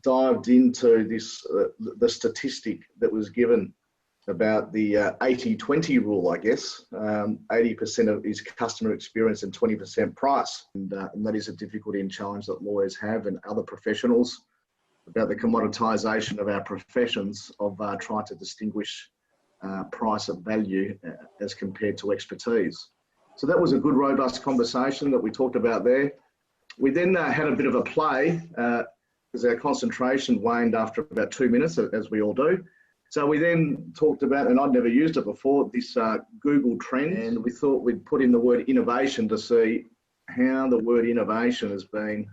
dived into this, the statistic that was given about the 80-20 rule, I guess. 80% of is customer experience and 20% price. And that is a difficulty and challenge that lawyers have and other professionals about the commoditisation of our professions of trying to distinguish price of value as compared to expertise. So that was a good, robust conversation that we talked about there. We then had a bit of a play because our concentration waned after about 2 minutes, as we all do. So we then talked about, and I'd never used it before, this Google Trends, and we thought we'd put in the word innovation to see how the word innovation has been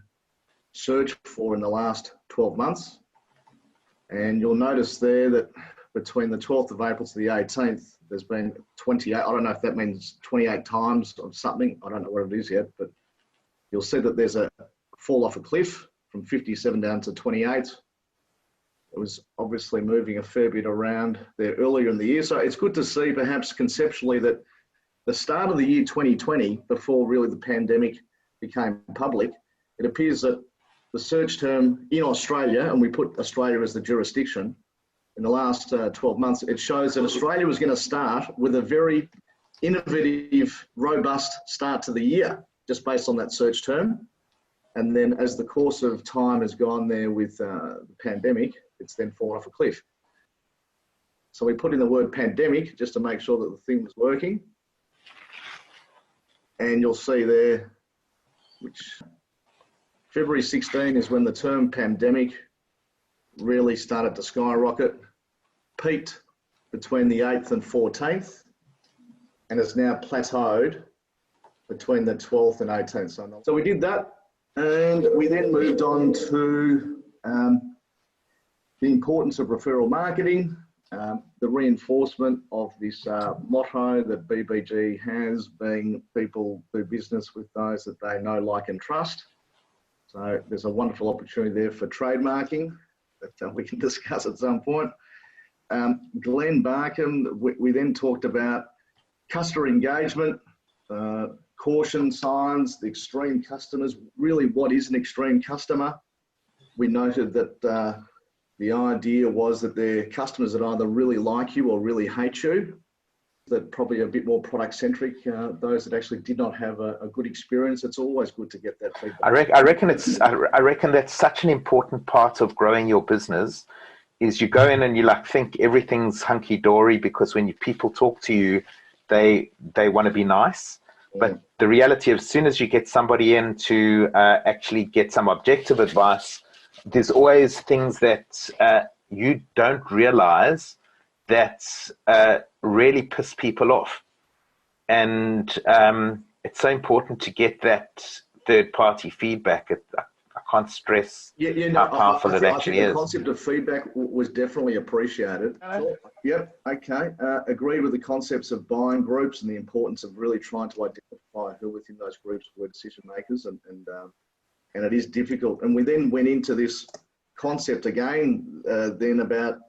searched for in the last 12 months. And you'll notice there that between the 12th of April to the 18th, there's been 28, I don't know if that means 28 times of something, I don't know what it is yet, but you'll see that there's a fall off a cliff from 57 down to 28. It was obviously moving a fair bit around there earlier in the year. So it's good to see perhaps conceptually that the start of the year 2020, before really the pandemic became public, it appears that the search term in Australia, and we put Australia as the jurisdiction, in the last 12 months, it shows that Australia was going to start with a very innovative, robust start to the year, just based on that search term. And then as the course of time has gone there with the pandemic, it's then fallen off a cliff. So we put in the word pandemic just to make sure that the thing was working. And you'll see there, which February 16 is when the term pandemic really started to skyrocket, peaked between the 8th and 14th, and has now plateaued between the 12th and 18th. So we did that, and we then moved on to the importance of referral marketing, the reinforcement of this motto that BBG has, being people do business with those that they know, like and trust. So there's a wonderful opportunity there for trademarking that we can discuss at some point. Glenn Barkham, we then talked about customer engagement, caution signs, the extreme customers. Really, what is an extreme customer? We noted that the idea was that they're customers that either really like you or really hate you, that probably a bit more product centric, those that actually did not have a good experience. It's always good to get that feedback. I reckon that's such an important part of growing your business, is you go in and you think everything's hunky-dory, because when people talk to you, they want to be nice. Yeah. But the reality of, as soon as you get somebody in to actually get some objective advice, there's always things that you don't realize that really piss people off. And it's so important to get that third-party feedback. I can't stress how powerful it actually is. The concept of feedback was definitely appreciated. Sure. Yep, okay. Agreed with the concepts of buying groups and the importance of really trying to identify who within those groups were decision makers, and it is difficult. And we then went into this concept again then about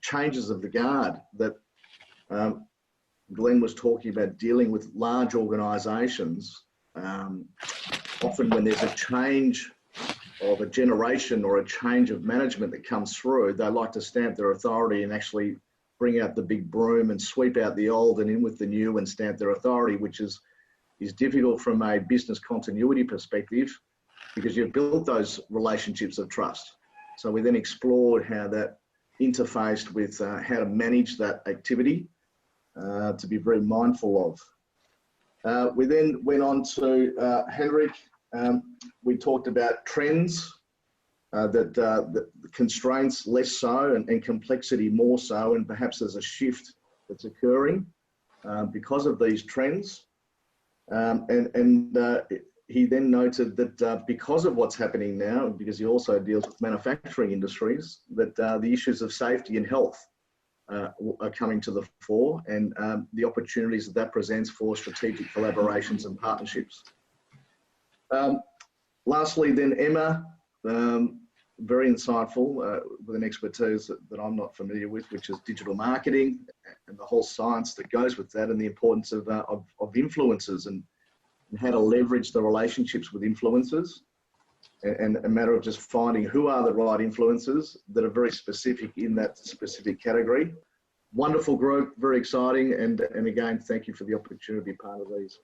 changes of the guard that Glenn was talking about, dealing with large organisations. Often when there's a change of a generation or a change of management that comes through, they like to stamp their authority and actually bring out the big broom and sweep out the old and in with the new and stamp their authority, which is difficult from a business continuity perspective, because you've built those relationships of trust. So we then explored how that interfaced with how to manage that activity, to be very mindful of. We then went on to Henrik. We talked about trends, that the constraints less so and complexity more so, and perhaps there's a shift that's occurring because of these trends. He then noted that because of what's happening now, because he also deals with manufacturing industries, that the issues of safety and health are coming to the fore, and the opportunities that presents for strategic collaborations and partnerships. Lastly, then Emma, very insightful with an expertise that I'm not familiar with, which is digital marketing and the whole science that goes with that, and the importance of influencers and how to leverage the relationships with influencers. and a matter of just finding who are the right influencers that are very specific in that specific category. Wonderful group, very exciting, and again, thank you for the opportunity to be part of these.